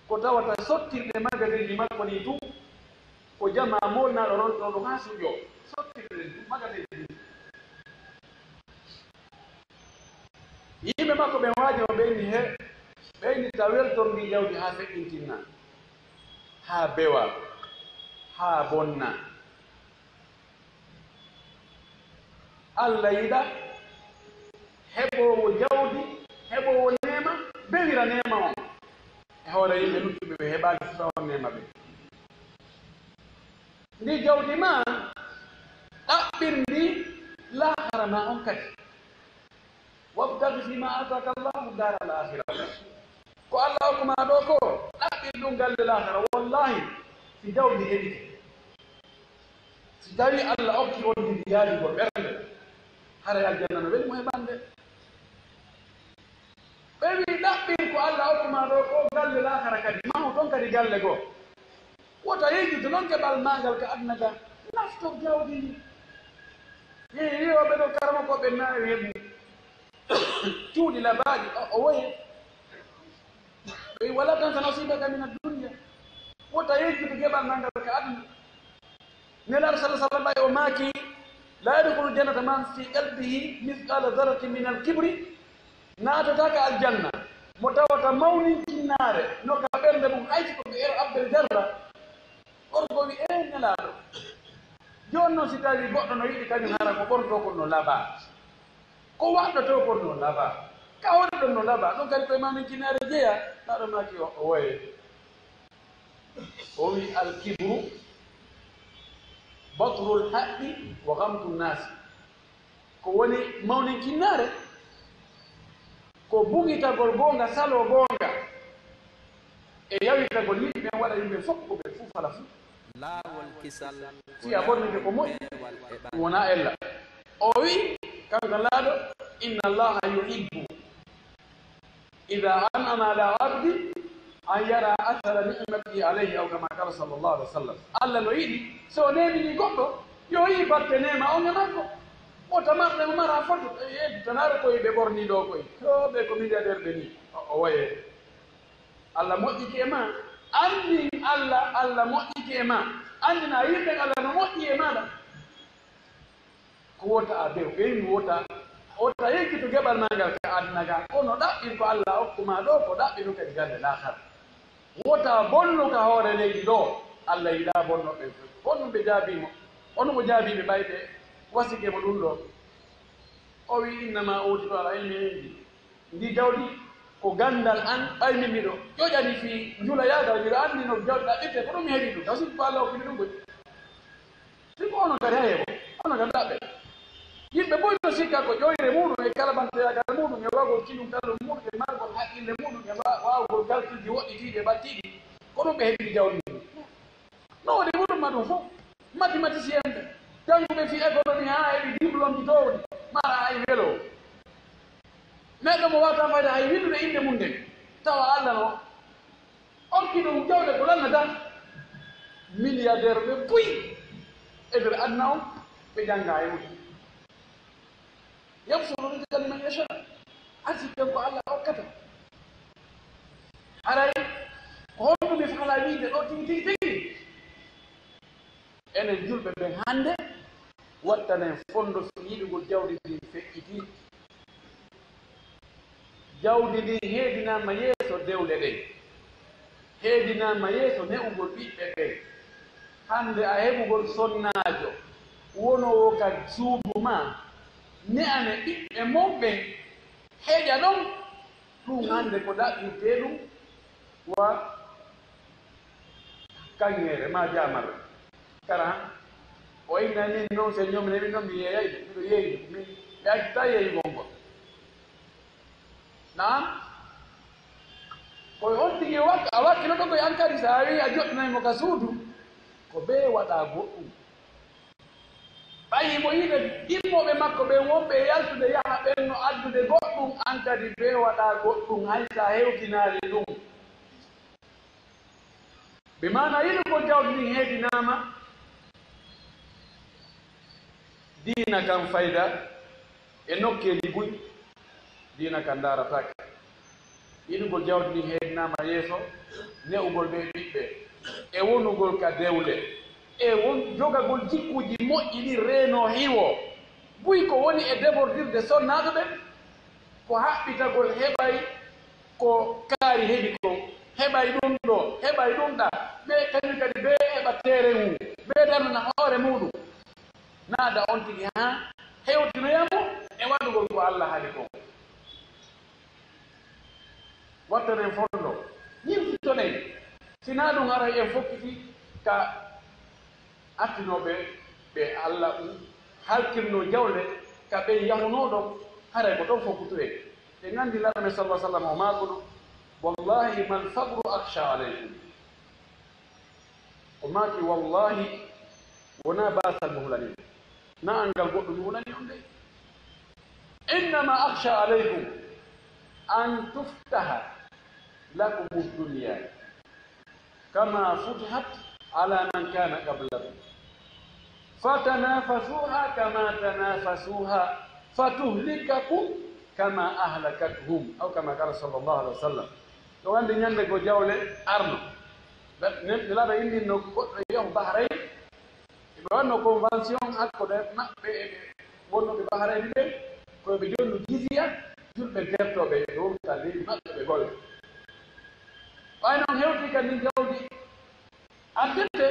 ko tawata sottirɗe magasinji makko ni tuu ko jama molnaɗo ron ɗo ɗo ha suƴo sottirɗe magasinji yimɓe makko ɓen waaji o ɓeyni he ɓeyni ta weltorndi jawdi ha feƴƴintinna ha bewa ha bonna Allah yiɗa heɓowo jawdi heɓowo nema bewira nema on e hoore yimɓe luttuɓe ɓe heɓali futaon nema ɓe ndi jawdi ma ɗaɓɓirndi lahara ma on kadi wabtagi fima ataka llahu dara al akhirata ko Allah hokkuma ɗo ko ɗaɓɓir ɗum galle lahara wallahi si jawdi heɗike si tawi Allah okki on ndi yaari go ɓernde hara aljanna no weli mo heɓande ɓe wi ɗaɓɓir ko Allah hokkuma ɗo ko galle lahara kadi maho toon kadi galle goo wota yejjude noon keɓal magal ka aduna ka nafto jawdi ndi yiyoɓe ɗo karama ko ɓe nawi heɓu cuuɗi labaaji o woye ɓe wala tan sa nasibaka min addunia wota yejjude keɓal magal ka aduna nelaɗo sallah sallam ɓay o maaki لا يدخل الجنة من في قلبه مثقال ذرة من الكبر ناتتك الجنة متوتا مون كنار نو كابل دم ايتو بير عبد الجرة orgo wi nelaɗo joni noon si tawi goɗɗo no yiɗi kañum hara ko ɓorto kon no laaɓa ko waɗɗoto kon no laaɓa kawri ɗon no laaɓa ɗum kadi koye mamin kinare jeeya naɗo maki o woye o wi alkibru batrul haqqi wa gamtu nnasi ko woni mawnin kinnare ko bugitagol gonga salo gonga e yawitagol yimɓe ɓen waɗa yimɓe fof ko ɓe fuu fala fuu laawol kisal si a bonnike ko moƴƴi ɗum wona ella o wi kanko laaɗo inna allaha yuhibbu ida an'ama ala abdi an yara athara ni'matihi alayhi aw kama qala sallallahu alaihi wa sallam allah no yiɗi so nemini goɗɗo yo yi batte nema on e makko o tamarɗe o mara foto e tanare koye ɓe ɓorni ɗo koye to ɓe ko milliardaire ɓe ni o waye allah moƴƴiki e ma andi allah moƴƴiki e ma andina yimɓe allah no moƴƴi e maɗa ko wota a bew ɓeymi wota yeggito geɓal ma ngal ka aduna ga kono ɗaɓɓin ko allah hokkuma ɗo ko ɗaɓɓinu kadi galle lahara wota bonnuka hoore leydi ɗo allah yiɗa bonnoɓe bonnu ɓe jaabimo ono mo jaabiɓe ɓayɓe wasike mo ɗum ɗo o wi innama utitu ala ilmi indi ndi jawɗi ko gandal an ɓaymi miɗo ƴoƴani fi njula yagal miɗo andi no jawɗi ɗaɓɓirte ko ɗum mi heeɓi ɗum taw sikko allah hokkimi ɗum koy sikko onon kadi ha heeɓo onon kadi ɗaɓɓe yimɓe boy no sikka ko ƴoyre muɗum e kalabantoyagal muɗum e wawgol kinum talol muɗum e margol haqqille muɗum e wawgol galtuji woɗɗitiɗi ɓattiɗi ko ɗum ɓe heeɓi jawɗi ɗum no waɗi muɗum ma ɗum fof mathématicien ɓe jannguɓe fi économie ha heɓi diplôme ji towɗi mara hay welo neɗɗo mo wawata fayda hay windude inde mum nden tawa allah no okki ɗum jawɗe ko lanna tan milliardaire ɓe puyi e nder aduna on ɓe jannga e muɗum yabsuru rizqa liman yasha arsiken ko allah hokkata aray ko honɗumi fala wiide ɗo tigi tigi tigi enen julɓe ɓen hannde wattanen fondo yiɗugol jawdi ndi feƴƴiti jawdi ndi heedinama yeeso dewle ɗen heedinama yeeso ne'ugol ɓiɓɓe ɓen hannde a heɓugol sonnaajo wonowo ka suudu ma ne'ane ɓiɓɓe mon ɓen heeƴa ɗon ɗum hannde ko ɗaɓɓirte ɗum wa kaŋŋeere ma jamaro kara o innani noon se ñomne min noon mi yeeyayde miɗo yeeyde min mi accita yeeyugol ngol naam koye on tigi a wakkilo ɗo koye an kadi so a wi a joɗɗinaymo ka suudu ko ɓe waɗa goɗɗum ɓayimo yiɓe immoɓe makko ɓen wonɓe yaltude yaha ɓen no addude goɗɗum an kadi ɓe waɗa goɗɗum hay sa hewtinaali ɗum ɓe mana yiɗugol jawdi ndin heedinama diina kam fayda e nokkeji buy diina kam daratake yiɗugol jawdi ndin heedinama yeeso ne'ugol ɓe ɓiɓɓe e wonugol ka dewle e won jogagol jikkuji moƴƴi ɗi reeno hiwo buy ko woni e débordirde sonnaɗo ɓen ko haɓɓitagol heɓay ko kaari heɓi ko heɓay ɗum ɗo heɓay ɗum ɗa ɓe kañum kadi ɓe heɓa teere mum ɓe darnana hoore muɗum naada on tigi ha hewtinoyamo e waɗugol ko allah haali ko wattanen fondo ñimtitonen sina ɗum ara en fokkiti ka attinoɓe ɓe allah halkirno jawle ka ɓe yahunoɗon haray ko ɗon fokkutoye ɓe gandi larame sallah sallam o makono wallahi mal fabru akhsha aleykum o maaki wallahi wona basal mo hulani na angal goɗɗo mi hulani on de innama akhsha aleykum an tuftaha lakum dunya kama futihat ala man kana qablakum fatanafasuha kama tanafasuha fatuhlikakum kama ahlakathum aw kama qala sallallahu alaihi wasallam to wande ñande go jawle arno nelaɗo indinno goɗɗo yahu bahrayn wanno convention hakkude maɓɓe e wonnoɓe baharani ɓen koɓe jonnu jizya julɓe gertoɓe e wonta leydi maɓɓe ɓe golle ɓay noon hewti kadi jawdi addete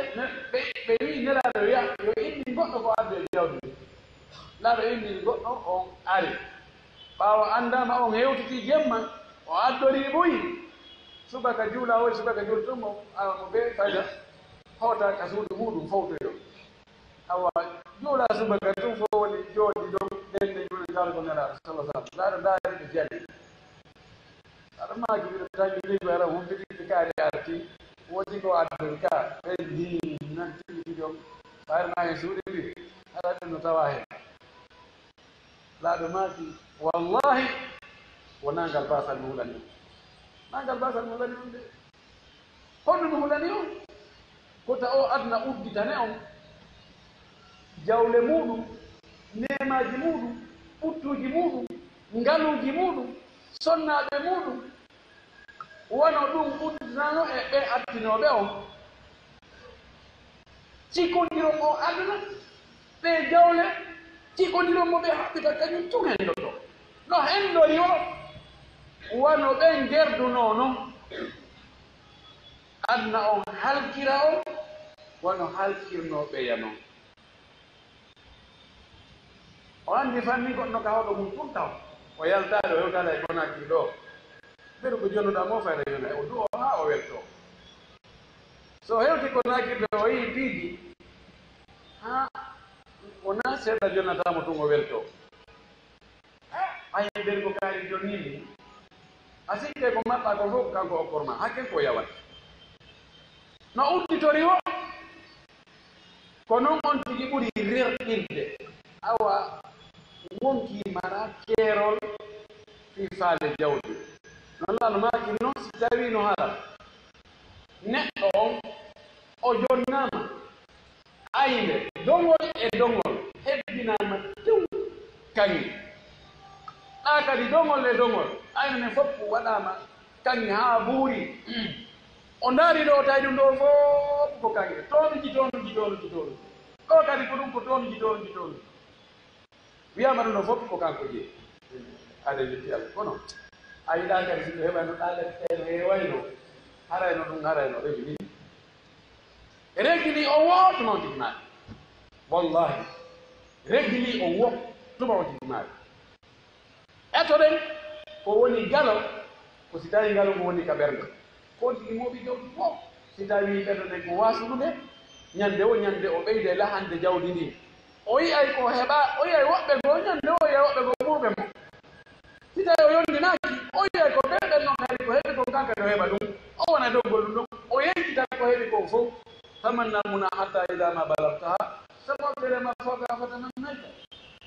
ɓe wi nelaɗo yo inni goɗɗo ko adde jawdi ndi laaɗo inni goɗɗo on ari ɓaawo andama on hewtiti jemma o addori ɓoyi subaka juula oyi subaka juula tum mo ɓe fayda hawta ka suudu muɗum fawtoyo awa juula subaka tum fo woni jooɗi ɗo dende joni kala ko nelaɗo sallah sallam laaɗo daari ɓe jali aɗa maki wiɗo tagi ligo ara humpitiɓe kaari arti woodi ko addori ka ɓe ndi nan tigi ɗon ɓayrma hen suuɗi ndi aɗa ɗum no tawa hen laaɗo maki wallahi wonangal basal mi hulani on nangal basal mi hulani on de honno mi hulani on kota o adna udditane on jawle muɗum nemaji muɗum ɓuttuji muɗum ngaluji muɗum sonnaɓe muɗum wono ɗum udditano e ɓe addinoɓe on cikodiron o aduna ɓe jawle cikodiron mo ɓe haɓɓita kañum tun hen ɗo no hendori o wono ɓen gerduno noon adna on halkira o wono halkirnoɓeya noon o andi fanni goɗɗo ka hoɗo mum tun taw o yaltaɗo o yewtala e Conakry ɗo ɓeɗo ko jonnuɗa mo fayda yona o du'o ha o welto so hewti Conakry ɗo o yii piiji ha wona seeɗa jonnatamo tun o welto ayi ɓen ko kaari jonnimi a sikke ko maɓɓa ko fof kanko okkorma hakken ko yawat no udditori o ko noon on tigi ɓuri rerɗirde awa wonki mara keerol fi faale jawdi non laano maki noon si tawi no hara neɗɗo on o jonnama ayde dongol e dongol hebbinama tew kaŋŋi ɗa kadi dongol e dongol aynene fof waɗama kaŋŋi ha buuri o daari ɗo o tawi ɗum ɗo fof ko kaŋŋe tonuji tonuji tonuji tonuji ɗo kadi ko ɗum ko tonuji tonuji tonuji wiyama ɗum ɗo fof ko kanko jeeyi aɗa yetti Allah kono a yiɗa kadi siɗo heɓano ɗaɗaeno hewayno harayno ɗum harayno regli regli o wootuma o tigimaɗi wallahi regli o wottuma o tigimaɗi eto ɗen ko woni galo ko si tawi ngalo ko woni ka ɓernde ko tigi moɓi jawdi fof si tawi ɓerɗe ɗen ko wasuɗude ñande o ɓeyde lahande jawdi ndi o yiyay ko heɓa o yiyay woɓɓe goo ñande o yiyay woɓɓe goo ɓurɓe mo si tawi o yondinaki o yiyay ko ɓerɗen noon kadi ko heɓi ko kanka ɗo heɓa ɗum o wona doggol ɗum ɗon o yenkita ko heɓi ko fof tamannamuna hatta ida ma balagtaha sababtere ma foga fatamannayta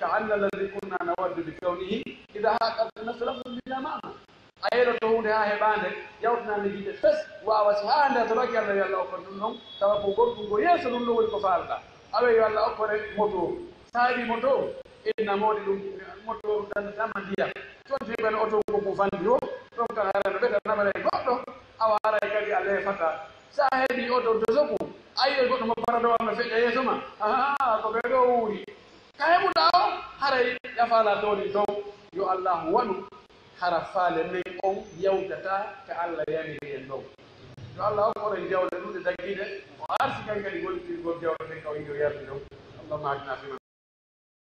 ka anna alladi kunna nawaddu bi kawnihi ida haqat nasrafu bijamama a yeɗoto hunde ha heɓande yawtinande jiɗe fes wawa si ha nde tabaki Allah yo Allah okkon ɗum ɗon tawa ko gorɗum yeeso ɗum ɗo woni ko falɗa awe yo Allah okkore moto saabi moto inna mawɗi ɗum moto tama ndiyam toon fiɓene auto ko mo fandi o ɗon kan harano ɓeta namara e goɗɗo awa haray kadi a leefata sa heeɓi auto to soku ayi e goɗɗo mo paradowa no feƴƴa yeeso ma ko ɓe ɗo wuuri ka heɓuɗa o haray ƴafala towni dow yo Allah waɗu hara faale men on yawtata ka Allah yamiri en ɗon yo Allah okkore jawle ɗuɗe daggide o arsi kan kadi gollitirgol jawle men kaw yiɗo yardi ɗon allahumma hadina fiman